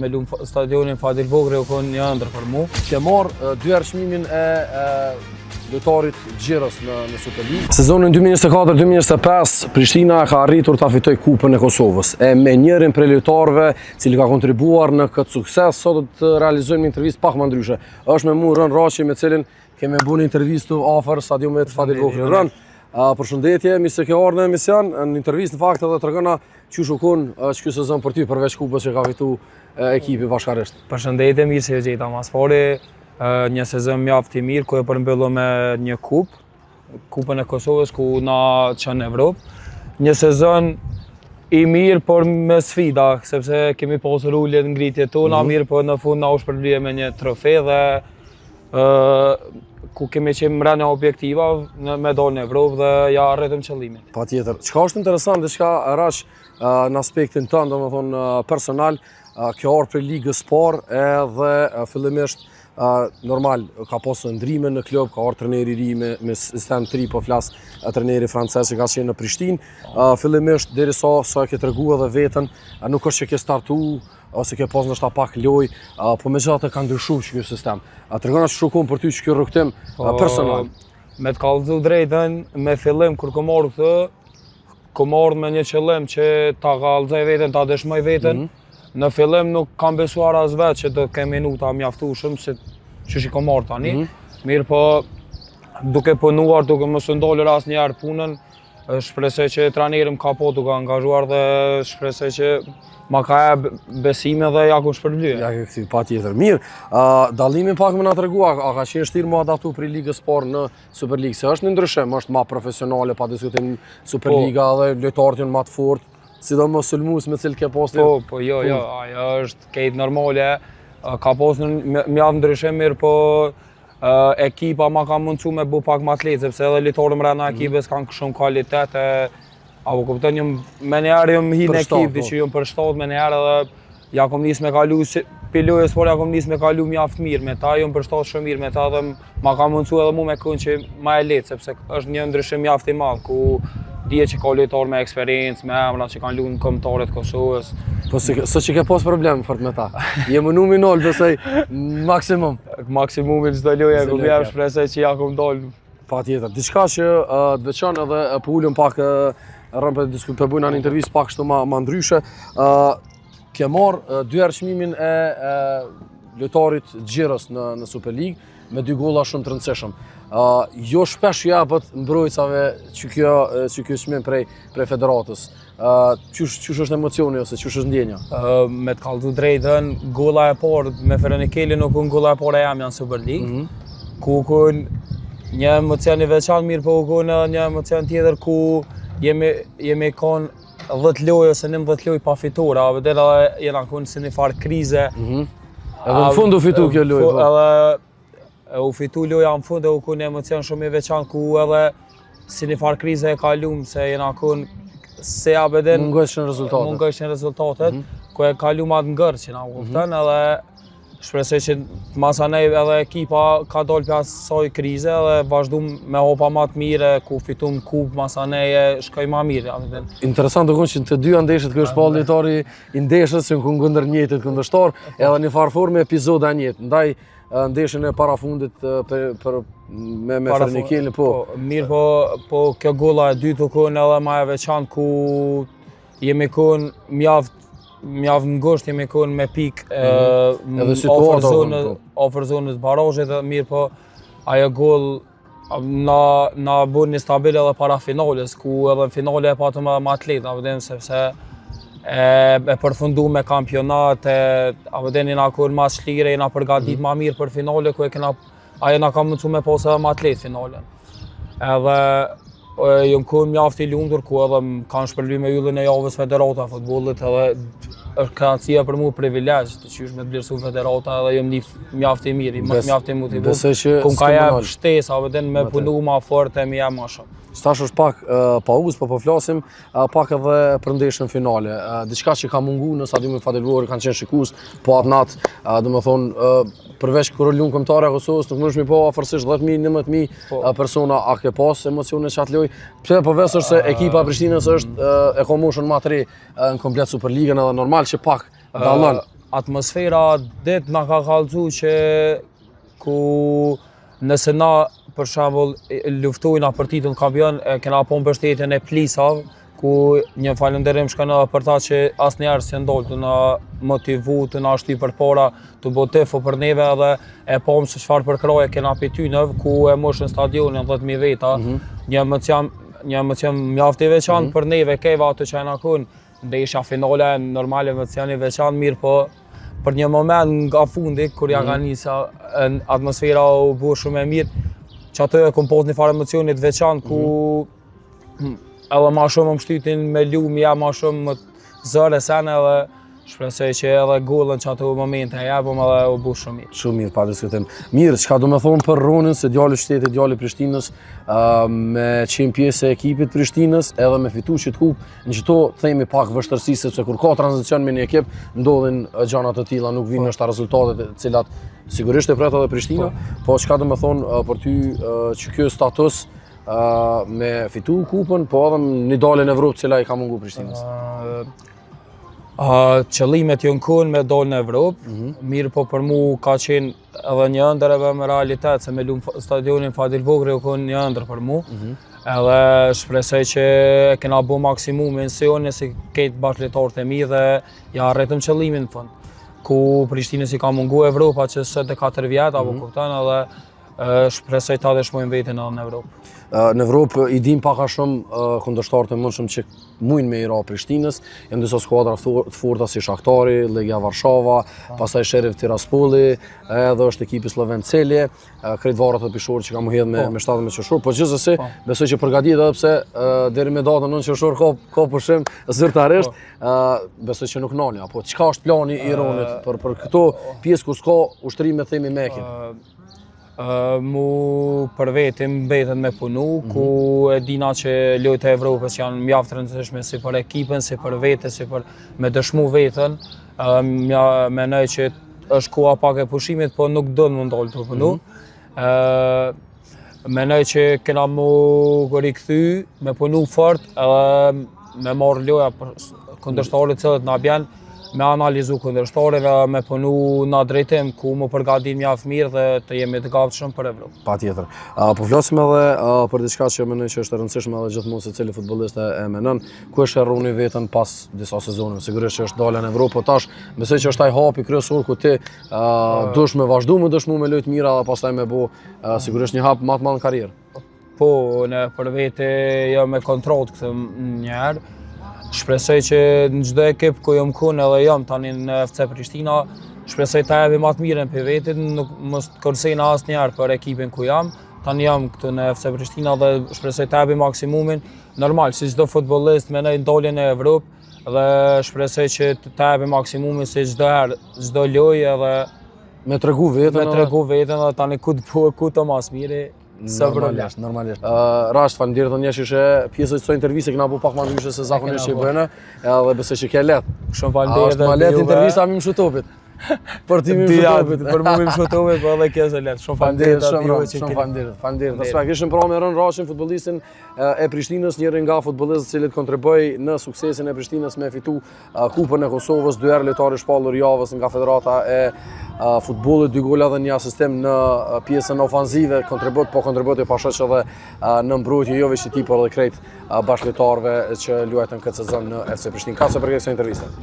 me lumë stadionin Fadil Vogri u konë një ëndër për mu. Ke marrë 2 herë çmimin e lojtarit Gjiros në Superligë. Sezonin 2024-2025 Prishtina ka arritur ta fitojë Kupën e Kosovës. E me njërin prej lojtarëve cili ka kontribuar në këtë sukses, sot do të realizojmë një intervistë pak më ndryshe. Është me mua Rën Raçi, me cilin kemi bërë një intervistë afër stadiumit Fadil Vogri. Rën, përshëndetje, mirë se ke ardhur në emision. Në intervistë në fakt edhe tregona çu shkon ky sezon për ty përveç Kupës që ka fituar ekipi bashkërisht. Përshëndetje, mirë se jeta mas fori. Një sezon mjaft i mirë ku e përmbyllu me një Kupën e Kosovës ku na çon në Evropë. Një sezon i mirë por me sfida, sepse kemi pasur ulje në ngritjet tona, mirë po në fund na u shpërblye me një trofe dhe ku kemi qenë mbrana objektiva me dalë në Evropë dhe ja arritëm qëllimin. Patjetër. Çka është interesant, diçka Raç në aspektin tënd, domethënë personal, kjo orë për ligës parë edhe fillimisht normal ka pasur ndrime në klub, ka ardhur trajneri i ri me sistem 3, po flas trajneri francez që ka qenë në Prishtinë. Fillimisht derisa sa e ke treguar edhe veten, nuk është që ke startu ose ke pas ndoshta pak lojë, po megjithatë ka ndryshuar ky sistem. Tregona që shokon për ty që ky rrugtim personal. Me të kallëzu drejtën, me fillim kur kom ardhur këtë, kom ardhur me një qëllim që ta kallëzoj veten, ta dëshmoj veten. Në fillim nuk kam besuar as vetë që do të kem minuta mjaftueshëm se çuçi kom marrë tani. Mirë po duke punuar, duke mos u ndalur asnjëherë punën, shpresoj që trajneri më ka duke angazhuar dhe shpresoj që ma ka besime dhe ja ku shpërblyer. Ja ke kthy patjetër. Mirë, dallimin pak më na tregua, a ka qenë vështirë më adaptu për ligës parë në Superligë? Se është një ndryshim, është më profesionale, pa diskutim Superliga dhe lojtarët janë më të fortë. Sidomos sulmues me cilë ke postë. Po, jo, ajo është kejt normale. Ka postë mjaft ndryshim mirë, po ekipa ma ka mundsu me bu pak më atletë, sepse edhe lojtarët mbrana ekipës kanë shumë kvalitet. Apo kupton, me njëherë jam hi në ekip, që jam për 7 me njëherë edhe ja kom nis me kalu pilojës, por ja kom nis me kalu mjaft mirë me ta, jam për 7 shumë mirë me ta dhe ma ka mundsu edhe mu me kënë që ma e letë, sepse është një ndryshim mjaft i madh ku dije që ka lojtar me eksperiencë, me emra që kanë luajtur në kombëtarët e Kosovës. Po sot që ke pas problem fort me ta. Je më nominal besoj maksimum. Maksimumin çdo lojë ku vjen shpresoj që ja kom dal. Patjetër. Diçka që të veçon edhe po ulëm pak rrëm për diskutim, bëjmë një intervistë pak kështu më ndryshe. Ke marrë 2 herë çmimin e lojtarit Gjiros në Superligë me 2 golla shumë të rëndësishëm. Jo shpesh japet mbrojtësave që kjo çmim prej federatës. Çush është emocioni ose çush është ndjenja? Me të kallëzu drejtën, golla e parë me Ferenikeli nuk unë golla e parë e jam janë Superligë, ku unë një emocion i veçantë, mirë po unë një emocion tjetër ku jemi konë 10 lojë ose 19 lojë pa fitore, dhe jena konë si një farë krize. Edhe në fund u fitu kjo lojë. U fitu loja në fund dhe u konë një emocion shumë i veçantë ku edhe si një farë krize e kalum se jena konë se abeden mungojshin rezultatet, ku e kalum atë ngërë që na u kupton edhe shpresoj që masanej edhe ekipa ka dalë për asaj krize dhe vazhdum me hopa ma të mire ku fitum kupë masanej e shkoj ma mirë. Interesant të kënë që të dyja ndeshët kështë pa lojtari i ndeshët që në kënë gëndër njëtit këndështar edhe një farë forme epizoda njëtë. Ndaj ndeshën e parafundit me Ferenikeli, po. Mirë po kjo golla e dytë u konë edhe ma e veçantë ku jemi konë mjaft ngusht, jemi konë me pikë ofër zonës barazhit dhe mirë po ajo gollë na bën një stabil edhe para finales, ku edhe në finale e patëm edhe më atleta, sepse e përfundu me kampionat, jena konë ma shlire, jena përgatit ma mirë për finale, ku ajo na ka mundsu me pas edhe ma atlet finalen. Edhe jëmë konë mjaft i lumtur, ku edhe kanë shpërly me yllën e javës federata futbollit, edhe është kënaqësia për mu privilegj, të qysh me të vlerësu federata edhe jëmë një mjaft i mirë, mjaft i motivuar, ku ka jep shtesë, me punu ma fort e mi jep ma shumë. Stash është pak pauzë, po flasim pak edhe për ndeshjen finale. Diçka që ka mungu në stadiumin Fadil Vogri kanë qenë shikues, po atë natë, domethënë përveç kur luan kombëtarë e Kosovës, nuk mundesh mi po afërsisht 10.000, 19.000 persona, a ke pas emocione çat lojë? Pse po vësër se ekipa e Prishtinës është e ka moshën më të re në komplet Superligën edhe normal që pak dallon. atmosfera det na ka kallëzu që ku nëse na për shembull luftojna për titull kampion, kena po mbështetjen e plisave, ku një falënderim shkon edhe për ta që asnjëherë s'e ndol të na motivu, të na shty përpara, të bëu tifo për neve edhe e pam se çfarë përkraje kena pe ty në ku e moshën stadionin 10.000 veta, një emocion mjaft i veçantë për neve, keva ato që na kon, ndeshja finale normal emocion i veçantë, mirë po për një moment nga fundi kur ja ka nisë atmosfera u bë shumë e mirë, që ato e kom pas një farë emocionit veçantë ku edhe ma shumë më shtytin me lumi, ma shumë më zërë e sene edhe shpresoj që edhe gollën që ato momente e jepëm edhe u bu shumë mirë. Shumë mirë, pa diskutim. Mirë, çka do me thonë për Ronin, se djali shtetit, djali Prishtinës, me qenë pjesë e ekipit Prishtinës, edhe me fitu që t'kup, në qëto themi pak vështërsi, sepse kur ka tranzicion me një ekip, ndodhin gjana të tilla, nuk vinë nështë rezultatet cilat sigurisht e pret edhe Prishtina, po çka do me thonë për ty që kjo status me fitu kupën, po edhe një dalë në Evropë cila i ka mungu Prishtinës. Qëllimet janë kun me dalë në Evropë, mirë po për mu ka qenë edhe një ëndër edhe me realitet, se me lumë stadionin Fadil Vogri u kun një ëndër për mu, edhe shpresoj që kena bu maksimumin se unë si ketë bashkëletarët e mi dhe ja arritëm qëllimin në fund, ku Prishtinës i ka mungu Evropa që së të 4 vjetë, apo kuptan edhe shpresoj ta dëshmojnë vetin edhe në Evropë. Në Evropë i dim pak a shumë kundërshtarë të mundshëm që mujnë me i ra Prishtinës, janë disa skuadra të forta si Shaktari, Legia Varshava, pastaj Sheriff Tiraspoli, edhe është ekipi Sloven Celje, krejt varrat e pishorë që ka mu hedh me 17 qershor, po gjithsesi besoj që përgatitet edhe pse deri me datën 9 qershor ka pushim zyrtarisht, besoj që nuk nalja, po çka është plani i Ronit për këto pjesë ku s'ka ushtrime themi Mekin? Mu për vetim mbeten me punu, ku e dina që lojtë e Evropës janë mjaft të rëndësishme si për ekipën, si për vete, si për me dëshmu vetën. Menoj që është koha pak e pushimit, po nuk do në më ndollë të punu. Menoj që kena mu rikthy, me punu fort, me marrë loja për kundërshtarit cilët na bjen, me analizu kundërshtarëve, me punu na drejtim ku më përgatit mjaft mirë dhe të jemi të gatshëm për Evropë. Patjetër. Po flasim edhe për diçka që mendoj që është e rëndësishme edhe gjithmonë secili futbollist e menon, ku është Roni vetën pas disa sezoneve. Sigurisht që është dalë në Evropë, po tash besoj që është ai hapi kryesor ku ti dush me vazhdu me dëshmu me lojtë mira dhe pastaj me bu sigurisht një hap më të madh në karrierë. Po, në për vete jam me kontratë këtë njerë. Shpresoj që në çdo ekip ku jam kënë edhe jam tani në FC Prishtina, shpresoj ta jepi më të mirën për vetin, nuk mos kërcejna asnjëherë për ekipin ku jam. Tani jam këtu në FC Prishtina dhe shpresoj ta jepi maksimumin. Normal, si çdo futbollist mendoj daljen në Evropë dhe shpresoj që ta jepi maksimumin se çdo herë, çdo lojë edhe me tregu veten edhe tani ku të bëhet ku të mas miri. Normalisht. Rasht, faleminderit edhe që ishe pjesë e kësaj interviste, kena bu pak më ndryshe se zakonisht që i bëjnë, edhe besoj që ke lehtë. Shumë faleminderit. Është më lehtë intervista me Mshutopit. Për ti me Mshutopit. Për mua me Mshutopit, po edhe kjo është lehtë. Shumë faleminderit shumë. Faleminderit. Kishim pra me Ron Rashin, futbollistin e Prishtinës, njëri nga futbollistët që cilët kontribuoi në suksesin e Prishtinës me fitu Kupën e Kosovës, 2 herë lojtar i shpallur javës nga Federata e futbollit, 2 gola dhe një asistim në pjesën ofanzive, kontribut i pashoq edhe në mbrojtje jo veç i tij, por edhe krejt bashkëlojtarëve që luajtën këtë sezon në FC Prishtinë. Ka sa për këtë intervistë.